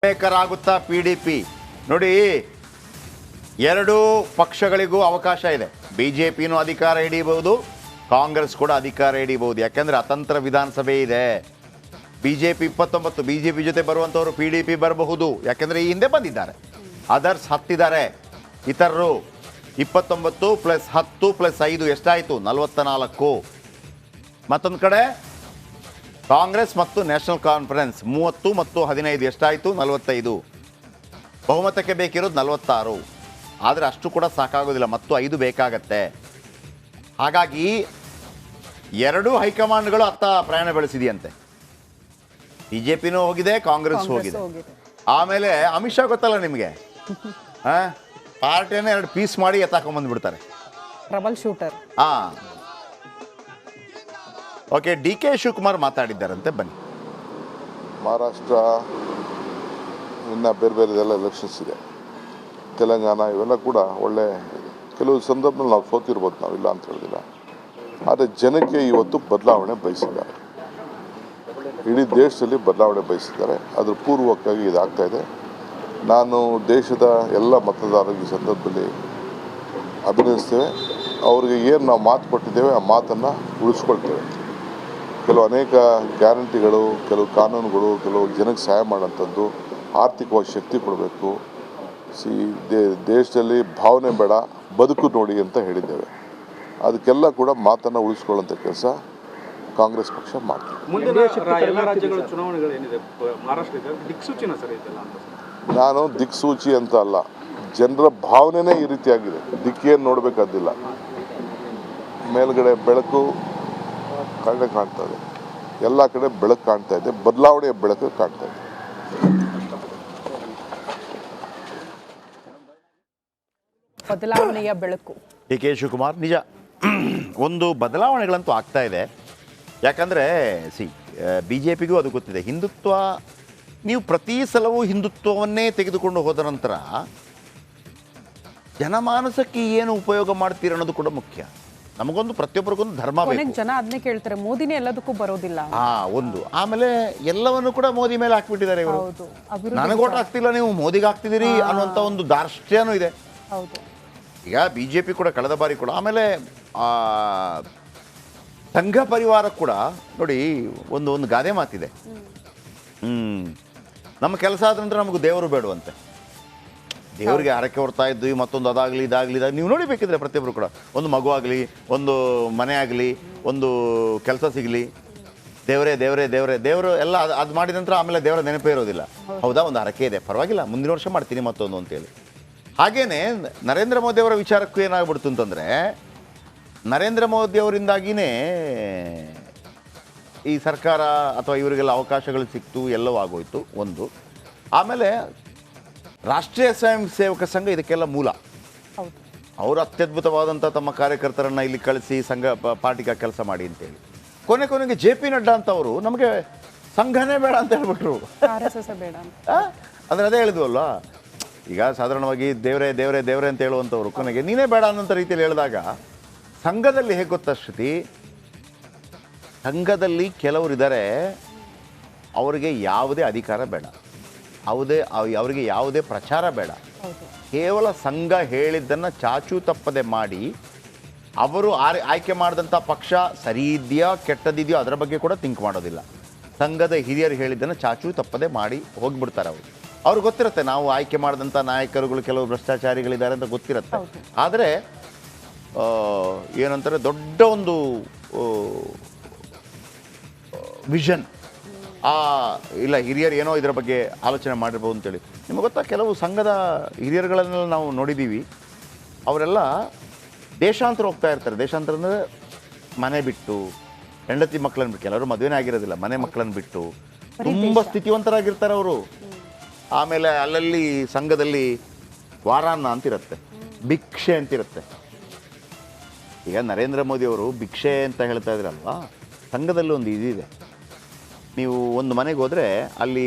ಮೇಕರಾಗುತ್ತಾ PDP ನೋಡಿ ಎರಡು ಪಕ್ಷಗಳಿಗೂ ಅವಕಾಶ ಇದೆ. ಬಿಜೆಪಿನೂ ಅಧಿಕಾರ ಹಿಡಿಯಬಹುದು, ಕಾಂಗ್ರೆಸ್ ಕೂಡ ಅಧಿಕಾರ ಹಿಡಿಯಬಹುದು. ಯಾಕಂದ್ರೆ ಅತಂತ್ರ ವಿಧಾನಸಭೆ ಇದೆ. ಬಿಜೆಪಿ 29, ಬಿಜೆಪಿ ಜೊತೆ ಬರುವಂತವರು PDP ಬರಬಹುದು. ಯಾಕಂದ್ರೆ ಈ ಹಿಂದೆ ಬಂದಿದ್ದಾರೆ, ಅದರ್ಸ್ ಹತ್ತಿದ್ದಾರೆ. ಇತರರು 29 + 10 + 5 ಎಷ್ಟಾಯಿತು? 44. ಮತ್ತೊಂದು ಕಡೆ ಕಾಂಗ್ರೆಸ್ ಮತ್ತು ನ್ಯಾಷನಲ್ ಕಾನ್ಫರೆನ್ಸ್ 30 ಮತ್ತು 15 ಎಷ್ಟಾಯಿತು? 45. ಬಹುಮತಕ್ಕೆ ಬೇಕಿರೋದು 46. ಆದರೆ ಅಷ್ಟು ಕೂಡ ಸಾಕಾಗೋದಿಲ್ಲ, ಮತ್ತು 5 ಬೇಕಾಗತ್ತೆ. ಹಾಗಾಗಿ ಎರಡೂ ಹೈಕಮಾಂಡ್ಗಳು ಅತ್ತ ಪ್ರಯಾಣ ಬೆಳೆಸಿದೆಯಂತೆ. ಬಿಜೆಪಿನೂ ಹೋಗಿದೆ, ಕಾಂಗ್ರೆಸ್ ಹೋಗಿದೆ. ಆಮೇಲೆ ಅಮಿತ್ ಶಾ ಗೊತ್ತಲ್ಲ ನಿಮಗೆ, ಪಾರ್ಟಿಯನ್ನು 2 ಪೀಸ್ ಮಾಡಿ ಎತ್ತಾಕೊಂಡ್ಬಂದ್ಬಿಡ್ತಾರೆ. Trouble shooter. Okay, DK Shivakumar ಮಾತಾಡಿದ್ದಾರಂತೆ, ಬನ್ನಿ. ಮಹಾರಾಷ್ಟ್ರ ಇನ್ನು ಬೇರೆ ಬೇರೆದೆಲ್ಲ ಎಲೆಕ್ಷನ್ಸ್ ಇದೆ, ತೆಲಂಗಾಣ ಇವೆಲ್ಲ ಕೂಡ ಒಳ್ಳೆ ಕೆಲವು ಸಂದರ್ಭದಲ್ಲಿ ನಾವು ಸೋತಿರ್ಬೋದು, ನಾವಿಲ್ಲ ಅಂತ ಹೇಳಿದಿಲ್ಲ. ಆದರೆ ಜನಕ್ಕೆ ಇವತ್ತು ಬದಲಾವಣೆ ಬಯಸಿದ್ದಾರೆ, ಇಡೀ ದೇಶದಲ್ಲಿ ಬದಲಾವಣೆ ಬಯಸಿದ್ದಾರೆ. ಅದ್ರ ಪೂರ್ವಕವಾಗಿ ಇದಾಗ್ತಾ ಇದೆ. ನಾನು ದೇಶದ ಎಲ್ಲ ಮತದಾರರಿಗೆ ಈ ಸಂದರ್ಭದಲ್ಲಿ ಅಭಿನಂದಿಸ್ತೇವೆ. ಅವ್ರಿಗೆ ಏನು ನಾವು ಮಾತು ಕೊಟ್ಟಿದ್ದೇವೆ ಆ ಮಾತನ್ನು ಉಳಿಸ್ಕೊಳ್ತೇವೆ. ಕೆಲವು ಅನೇಕ ಗ್ಯಾರಂಟಿಗಳು, ಕೆಲವು ಕಾನೂನುಗಳು, ಕೆಲವು ಜನಕ್ಕೆ ಸಹಾಯ ಮಾಡೋಂಥದ್ದು, ಆರ್ಥಿಕವಾಗಿ ಶಕ್ತಿ ಕೊಡಬೇಕು. ದೇಶದಲ್ಲಿ ಭಾವನೆ ಬೇಡ, ಬದುಕು ನೋಡಿ ಅಂತ ಹೇಳಿದ್ದೇವೆ. ಅದಕ್ಕೆಲ್ಲ ಕೂಡ ಮಾತನ್ನು ಉಳಿಸ್ಕೊಳ್ಳೋಂಥ ಕೆಲಸ ಕಾಂಗ್ರೆಸ್ ಪಕ್ಷ ಮಾಡ್ತೀವಿ. ನಾನು ದಿಕ್ಸೂಚಿ ಅಂತ ಅಲ್ಲ, ಜನರ ಭಾವನೆನೇ ಈ ರೀತಿಯಾಗಿದೆ. ದಿಕ್ಕೇನು ನೋಡಬೇಕಾದಿಲ್ಲ, ಮೇಲ್ಗಡೆ ಬೆಳಕು ಕಾಣ್ತಾ ಇದೆ, ಎಲ್ಲ ಕಡೆ ಬೆಳಕು ಕಾಣ್ತಾ ಇದೆ, ಬದಲಾವಣೆಯ ಬೆಳಕು ಕಾಣ್ತಾ ಇದೆ. ಬದಲಾವಣೆಯ ಬೆಳಕು. DK ಶಿವಕುಮಾರ್, ನಿಜ ಒಂದು ಬದಲಾವಣೆಗಳಂತೂ ಆಗ್ತಾ ಇದೆ. ಯಾಕಂದರೆ BJPಗೂ ಅದು ಗೊತ್ತಿದೆ. ಹಿಂದುತ್ವ, ನೀವು ಪ್ರತಿ ಸಲವೂ ಹಿಂದುತ್ವವನ್ನೇ ತೆಗೆದುಕೊಂಡು ಹೋದ ನಂತರ ಜನಮಾನಸಕ್ಕೆ ಏನು ಉಪಯೋಗ ಮಾಡ್ತೀರ ಅನ್ನೋದು ಕೂಡ ಮುಖ್ಯ. ನಮಗೊಂದು ಪ್ರತಿಯೊಬ್ಬರಿಗೊಂದು ಧರ್ಮ ಬೇಕು. ಜನ ಅದನ್ನೇ ಕೇಳ್ತಾರೆ, ಮೋದಿನೇ ಎಲ್ಲದಕ್ಕೂ ಬರೋದಿಲ್ಲ. ಒಂದು ಆಮೇಲೆ ಎಲ್ಲವನ್ನು ಕೂಡ ಮೋದಿ ಮೇಲೆ ಹಾಕ್ಬಿಟ್ಟಿದ್ದಾರೆ ಇವರು. ನನಗೆ ಓಟ್ ಹಾಕ್ತಿಲ್ಲ, ನೀವು ಮೋದಿಗೆ ಹಾಕ್ತಿದ್ದೀರಿ ಅನ್ನುವಂಥ ಒಂದು ದಾರ್ಷ್ಟ್ಯನೂ ಇದೆ. ಈಗ BJP ಕೂಡ ಕಳೆದ ಬಾರಿ ಕೂಡ, ಆಮೇಲೆ ಸಂಘ ಪರಿವಾರ ಕೂಡ ನೋಡಿ, ಒಂದು ಗಾದೆ ಮಾತಿದೆ, ನಮ್ಮ ಕೆಲಸ ಆದ ನಂತರ ನಮಗೆ ದೇವರು ಬೇಡುವಂತೆ. ದೇವರಿಗೆ ಹರಕೆ ಹೊರ್ತಾ ಇದ್ವಿ, ಮತ್ತೊಂದು ಅದಾಗಲಿ ಇದಾಗಲಿ ನೀವು ನೋಡಿಬೇಕಿದ್ರೆ ಪ್ರತಿಯೊಬ್ಬರು ಕೂಡ ಒಂದು ಮಗು ಆಗಲಿ, ಒಂದು ಮನೆ ಆಗಲಿ, ಒಂದು ಕೆಲಸ ಸಿಗಲಿ, ದೇವರೇ ದೇವರೇ ದೇವರೇ ದೇವರು ಎಲ್ಲ ಅದು ಮಾಡಿದ ನಂತರ ಆಮೇಲೆ ದೇವರ ನೆನಪೇ ಇರೋದಿಲ್ಲ. ಹೌದಾ, ಒಂದು ಹರಕೆ ಇದೆ, ಪರವಾಗಿಲ್ಲ, ಮುಂದಿನ ವರ್ಷ ಮಾಡ್ತೀನಿ ಮತ್ತೊಂದು ಅಂತೇಳಿ. ಹಾಗೇನೆ ನರೇಂದ್ರ ಮೋದಿ ಅವರ ವಿಚಾರಕ್ಕೂ ಏನಾಗ್ಬಿಡ್ತು ಅಂತಂದರೆ, ನರೇಂದ್ರ ಮೋದಿ ಅವರಿಂದಾಗಿಯೇ ಈ ಸರ್ಕಾರ ಅಥವಾ ಇವರಿಗೆಲ್ಲ ಅವಕಾಶಗಳು ಸಿಕ್ತು, ಎಲ್ಲವೂ ಆಗೋಯ್ತು ಒಂದು. ಆಮೇಲೆ ರಾಷ್ಟ್ರೀಯ ಸ್ವಯಂ ಸೇವಕ ಸಂಘ ಇದಕ್ಕೆಲ್ಲ ಮೂಲ. ಅವರು ಅತ್ಯದ್ಭುತವಾದಂಥ ತಮ್ಮ ಕಾರ್ಯಕರ್ತರನ್ನು ಇಲ್ಲಿ ಕಳಿಸಿ ಪಾರ್ಟಿಗೆ ಕೆಲಸ ಮಾಡಿ ಅಂತೇಳಿ, ಕೊನೆಗೆ JP ನಡ್ಡಾ ಅಂತವರು ನಮಗೆ ಸಂಘನೇ ಬೇಡ ಅಂತ ಹೇಳ್ಬಿಟ್ರು. ಅಂದರೆ ಅದೇ ಹೇಳಿದ್ವಲ್ವ, ಈಗ ಸಾಧಾರಣವಾಗಿ ದೇವರೇ ದೇವರೇ ದೇವರೇ ಅಂತ ಹೇಳುವಂಥವ್ರು ಕೊನೆಗೆ ನೀನೇ ಬೇಡ ಅನ್ನೋಂಥ ರೀತಿಯಲ್ಲಿ ಹೇಳಿದಾಗ, ಸಂಘದಲ್ಲಿ ಹೇಗೆ ಗೊತ್ತಾ ಶ್ರುತಿ, ಸಂಘದಲ್ಲಿ ಕೆಲವರಿದ್ದಾರೆ, ಅವರಿಗೆ ಯಾವುದೇ ಅಧಿಕಾರ ಬೇಡ, ಅವರಿಗೆ ಯಾವುದೇ ಪ್ರಚಾರ ಬೇಡ. ಕೇವಲ ಸಂಘ ಹೇಳಿದ್ದನ್ನು ಚಾಚೂ ತಪ್ಪದೆ ಮಾಡಿ, ಅವರು ಆಯ್ಕೆ ಮಾಡಿದಂಥ ಪಕ್ಷ ಸರಿ ಇದೆಯಾ ಕೆಟ್ಟದಿದೆಯೋ ಅದರ ಬಗ್ಗೆ ಕೂಡ ಥಿಂಕ್ ಮಾಡೋದಿಲ್ಲ. ಸಂಘದ ಹಿರಿಯರು ಹೇಳಿದ್ದನ್ನು ಚಾಚೂ ತಪ್ಪದೆ ಮಾಡಿ ಹೋಗಿಬಿಡ್ತಾರೆ. ಅವ್ರಿಗೆ ಗೊತ್ತಿರುತ್ತೆ ನಾವು ಆಯ್ಕೆ ಮಾಡಿದಂಥ ನಾಯಕರುಗಳು ಕೆಲವು ಭ್ರಷ್ಟಾಚಾರಿಗಳಿದ್ದಾರೆ ಅಂತ ಗೊತ್ತಿರುತ್ತೆ. ಆದರೆ ಏನಂತಾರೆ, ದೊಡ್ಡ ಒಂದು ವಿಷನ್, ಇಲ್ಲ ಹಿರಿಯರು ಏನೋ ಇದರ ಬಗ್ಗೆ ಆಲೋಚನೆ ಮಾಡಿರ್ಬೋದು ಅಂತೇಳಿ. ನಿಮಗೆ ಗೊತ್ತಾ, ಕೆಲವು ಸಂಘದ ಹಿರಿಯರುಗಳನ್ನೆಲ್ಲ ನಾವು ನೋಡಿದ್ದೀವಿ, ಅವರೆಲ್ಲ ದೇಶಾಂತರ ಹೋಗ್ತಾ ಇರ್ತಾರೆ. ದೇಶಾಂತರ ಅಂದರೆ ಮನೆ ಬಿಟ್ಟು, ಹೆಂಡತಿ ಮಕ್ಕಳನ್ನು ಬಿಟ್ಟು, ಕೆಲವರು ಮದುವೆನೇ ಆಗಿರೋದಿಲ್ಲ, ಮನೆ ಮಕ್ಕಳನ್ನು ಬಿಟ್ಟು ತುಂಬ ಸ್ಥಿತಿವಂತರಾಗಿರ್ತಾರೆ ಅವರು. ಆಮೇಲೆ ಅಲ್ಲಲ್ಲಿ ಸಂಘದಲ್ಲಿ ವಾರಾನ್ನ ಅಂತಿರುತ್ತೆ, ಭಿಕ್ಷೆ ಅಂತಿರುತ್ತೆ. ಈಗ ನರೇಂದ್ರ ಮೋದಿ ಅವರು ಭಿಕ್ಷೆ ಅಂತ ಹೇಳ್ತಾ ಇದ್ರಲ್ವಾ, ಸಂಘದಲ್ಲಿ ಒಂದು ಇದಿದೆ. ನೀವು ಒಂದು ಮನೆಗೆ ಹೋದರೆ ಅಲ್ಲಿ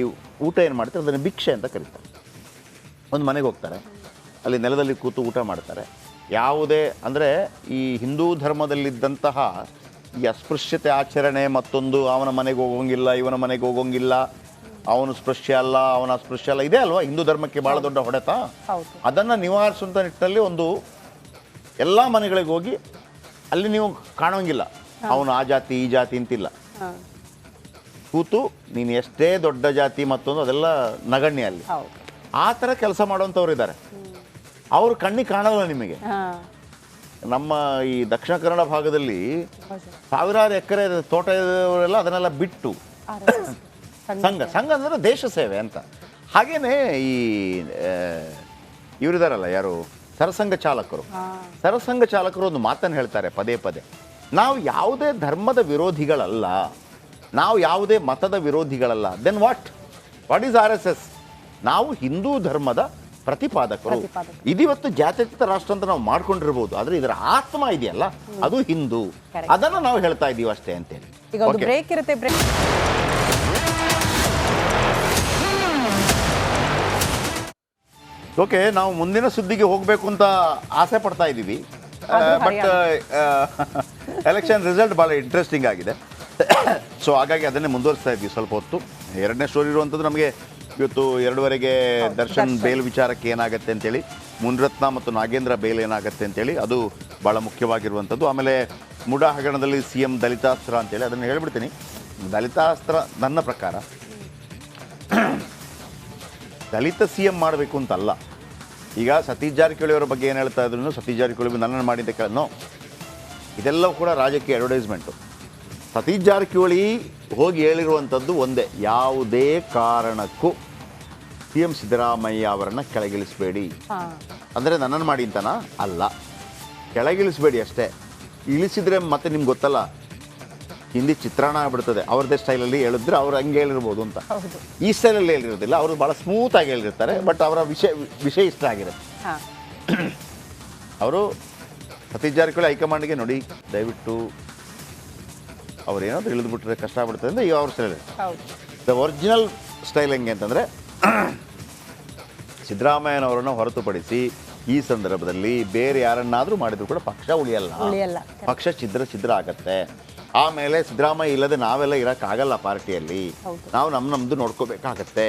ಊಟ ಏನು ಮಾಡ್ತಾರೆ ಅದನ್ನು ಭಿಕ್ಷೆ ಅಂತ ಕರೀತಾರೆ. ಒಂದು ಮನೆಗೆ ಹೋಗ್ತಾರೆ, ಅಲ್ಲಿ ನೆಲದಲ್ಲಿ ಕೂತು ಊಟ ಮಾಡ್ತಾರೆ. ಯಾವುದೇ ಅಂದರೆ ಈ ಹಿಂದೂ ಧರ್ಮದಲ್ಲಿದ್ದಂತಹ ಈ ಅಸ್ಪೃಶ್ಯತೆ ಆಚರಣೆ, ಮತ್ತೊಂದು ಅವನ ಮನೆಗೆ ಹೋಗೋಂಗಿಲ್ಲ, ಇವನ ಮನೆಗೆ ಹೋಗೋಂಗಿಲ್ಲ, ಅವನು ಸ್ಪೃಶ್ಯ ಅಲ್ಲ, ಅವನ ಅಸ್ಪೃಶ್ಯ ಅಲ್ಲ, ಇದೆ ಅಲ್ವಾ ಹಿಂದೂ ಧರ್ಮಕ್ಕೆ ಬಹಳ ದೊಡ್ಡ ಹೊಡೆತ. ಹೌದು. ಅದನ್ನು ನಿವಾರಿಸುವಂಥ ನಿಟ್ಟಿನಲ್ಲಿ ಒಂದು ಎಲ್ಲ ಮನೆಗಳಿಗೆ ಹೋಗಿ ಅಲ್ಲಿ ನೀವು ಕಾಣೋಂಗಿಲ್ಲ ಅವನು ಆ ಜಾತಿ ಈ ಜಾತಿ ಅಂತಿಲ್ಲ. ಹಾಂ. ಕೂತು ನೀನು ಎಷ್ಟೇ ದೊಡ್ಡ ಜಾತಿ ಮತ್ತೊಂದು ಅದೆಲ್ಲ ನಗಣ್ಯ ಅಲ್ಲಿ. ಹೌದು. ಆ ಥರ ಕೆಲಸ ಮಾಡುವಂಥವ್ರು ಇದ್ದಾರೆ. ಅವರು ಕಣ್ಣಿಗೆ ಕಾಣಲ್ಲ ನಿಮಗೆ. ಹಾಂ. ನಮ್ಮ ಈ ದಕ್ಷಿಣ ಕನ್ನಡ ಭಾಗದಲ್ಲಿ ಹೌದು. ಸಾವಿರಾರು ಎಕರೆ ತೋಟ ಇರೋರೆಲ್ಲ ಅದನ್ನೆಲ್ಲ ಬಿಟ್ಟು RSS. ಸಂಘ ಅಂದರೆ ದೇಶ ಸೇವೆ ಅಂತ. ಹಾಗೇನೆ ಈ ಇವರಿದಾರಲ್ಲ ಯಾರು ಸರಸಂಘ ಚಾಲಕರು, ಹಾಂ. ಸರಸಂಘ ಚಾಲಕರು ಒಂದು ಮಾತನ್ನು ಹೇಳ್ತಾರೆ ಪದೇ ಪದೇ, ನಾವು ಯಾವುದೇ ಧರ್ಮದ ವಿರೋಧಿಗಳಲ್ಲ, ನಾವು ಯಾವುದೇ ಮತದ ವಿರೋಧಿಗಳಲ್ಲ. Then what is RSS? ನಾವು ಹಿಂದೂ ಧರ್ಮದ ಪ್ರತಿಪಾದಕರು. ಇದಿವತ್ತು ಜಾತ್ಯತೀತ ರಾಷ್ಟ್ರ ಅಂತ ನಾವು ಮಾಡ್ಕೊಂಡಿರ್ಬೋದು, ಆದರೆ ಇದರ ಆತ್ಮ ಇದೆಯಲ್ಲ ಅದು ಹಿಂದೂ. Correct. ಅದನ್ನು ನಾವು ಹೇಳ್ತಾ ಇದ್ದೀವಿ ಅಷ್ಟೇ ಅಂತೇಳಿ. ಈಗ ಒಂದು Okay. ಬ್ರೇಕ್ ಇರುತ್ತೆ. ಬ್ರೇಕ್. ಓಕೆ, ನಾವು ಮುಂದಿನ ಸುದ್ದಿಗೆ ಹೋಗಬೇಕು ಅಂತ ಆಸೆ ಪಡ್ತಾ ಇದ್ದೀವಿ. ಬಟ್ ಎಲೆಕ್ಷನ್ ರಿಸಲ್ಟ್ ಭಾಳ ಇಂಟ್ರೆಸ್ಟಿಂಗ್ ಆಗಿದೆ. ಸೊ ಹಾಗಾಗಿ ಅದನ್ನೇ ಮುಂದುವರಿಸ್ತಾ ಇದ್ವಿ ಸ್ವಲ್ಪ ಹೊತ್ತು. ಎರಡನೇ ಸ್ಟೋರಿ ಇರುವಂಥದ್ದು ನಮಗೆ ಇವತ್ತು 2:30ಗೆ ದರ್ಶನ್ ಬೇಲ್ ವಿಚಾರಕ್ಕೆ ಏನಾಗುತ್ತೆ ಅಂತೇಳಿ, ಮುನಿರತ್ನ ಮತ್ತು ನಾಗೇಂದ್ರ ಬೇಲ್ ಏನಾಗುತ್ತೆ ಅಂತೇಳಿ ಅದು ಭಾಳ ಮುಖ್ಯವಾಗಿರುವಂಥದ್ದು. ಆಮೇಲೆ ಮುಡಾ ಹಗರಣದಲ್ಲಿ CM ದಲಿತಾಸ್ತ್ರ ಅಂತೇಳಿ ಅದನ್ನು ಹೇಳ್ಬಿಡ್ತೀನಿ. ದಲಿತಾಸ್ತ್ರ ನನ್ನ ಪ್ರಕಾರ ದಲಿತ CM ಮಾಡಬೇಕು ಅಂತಲ್ಲ. ಈಗ ಸತೀಶ್ ಜಾರಕಿಹೊಳಿ ಅವರ ಬಗ್ಗೆ ಏನು ಹೇಳ್ತಾ ಇದ್ರು, ಸತೀಶ್ ಜಾರಕಿಹೊಳಿ ನನ್ನನ್ನು ಮಾಡಿದ್ದೆ ನೋ, ಇದೆಲ್ಲವೂ ಕೂಡ ರಾಜಕೀಯ ಅಡ್ವರ್ಟೈಸ್ಮೆಂಟು. ಸತೀಶ್ ಜಾರಕಿಹೊಳಿ ಹೋಗಿ ಹೇಳಿರುವಂಥದ್ದು ಒಂದೇ, ಯಾವುದೇ ಕಾರಣಕ್ಕೂ CM ಸಿದ್ದರಾಮಯ್ಯ ಅವರನ್ನು ಕೆಳಗಿಳಿಸಬೇಡಿ. ಹಾಂ. ಅಂದರೆ ನನ್ನನ್ನು ಮಾಡಿ ಅಂತನ ಅಲ್ಲ, ಕೆಳಗಿಳಿಸಬೇಡಿ ಅಷ್ಟೇ. ಇಳಿಸಿದ್ರೆ ಮತ್ತೆ ನಿಮ್ಗೆ ಗೊತ್ತಲ್ಲ ಹಿಂದಿ ಚಿತ್ರಾನ್ನ ಆಗ್ಬಿಡ್ತದೆ. ಅವ್ರದ್ದೇ ಸ್ಟೈಲಲ್ಲಿ ಹೇಳಿದ್ರೆ ಅವ್ರು ಹಂಗೆ ಹೇಳಿರ್ಬೋದು ಅಂತ. ಹೌದು. ಈ ಸ್ಟೈಲಲ್ಲಿ ಹೇಳಿರೋದಿಲ್ಲ, ಅವರು ಭಾಳ ಸ್ಮೂತಾಗಿ ಹೇಳಿರ್ತಾರೆ. ಬಟ್ ಅವರ ವಿಷಯ ಇಷ್ಟ ಆಗಿದೆ. ಹಾಂ. ಅವರು ಸತೀಶ್ ಜಾರಕಿಹೊಳಿ ಹೈಕಮಾಂಡ್ಗೆ ನೋಡಿ ದಯವಿಟ್ಟು ಅವ್ರೇನಾದ್ರು ಇಳಿದ್ಬಿಟ್ರೆ ಕಷ್ಟ ಆಗ್ಬಿಡ್ತದೆ ಅಂದರೆ ಈಗ ಅವ್ರ ಸ್ಟೈಲ್. ಹೌದು. ದ ಒರಿಜಿನಲ್ ಸ್ಟೈಲ್ ಹೆಂಗೆ ಅಂತಂದರೆ, ಸಿದ್ದರಾಮಯ್ಯನವರನ್ನು ಹೊರತುಪಡಿಸಿ ಈ ಸಂದರ್ಭದಲ್ಲಿ ಬೇರೆ ಯಾರನ್ನಾದರೂ ಮಾಡಿದ್ರು ಕೂಡ ಪಕ್ಷ ಉಳಿಯಲ್ಲ, ಪಕ್ಷ ಛಿದ್ರ ಆಗತ್ತೆ. ಆಮೇಲೆ ಸಿದ್ದರಾಮಯ್ಯ ಇಲ್ಲದೆ ನಾವೆಲ್ಲ ಇರೋಕ್ಕಾಗಲ್ಲ ಪಾರ್ಟಿಯಲ್ಲಿ, ನಾವು ನಮ್ಮದು ನೋಡ್ಕೋಬೇಕಾಗತ್ತೆ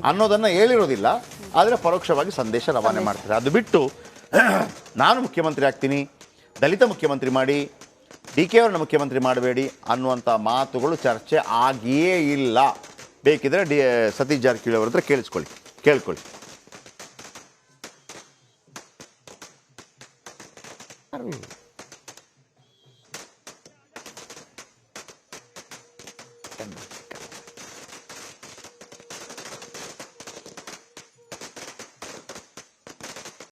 ಅನ್ನೋದನ್ನು ಹೇಳಿರೋದಿಲ್ಲ. ಆದರೆ ಪರೋಕ್ಷವಾಗಿ ಸಂದೇಶ ರವಾನೆ ಮಾಡ್ತಾರೆ. ಅದು ಬಿಟ್ಟು ನಾನು ಮುಖ್ಯಮಂತ್ರಿ ಆಗ್ತೀನಿ, ದಲಿತ ಮುಖ್ಯಮಂತ್ರಿ ಮಾಡಿ, DK ಅವ್ರನ್ನ ಮುಖ್ಯಮಂತ್ರಿ ಮಾಡಬೇಡಿ ಅನ್ನುವಂಥ ಮಾತುಗಳು ಚರ್ಚೆ ಆಗಿಯೇ ಇಲ್ಲ. ಬೇಕಿದ್ರೆ ಸತೀಶ್ ಜಾರಕಿಹೊಳಿ ಅವ್ರ ಹತ್ರ ಕೇಳ್ಕೊಳ್ಳಿ.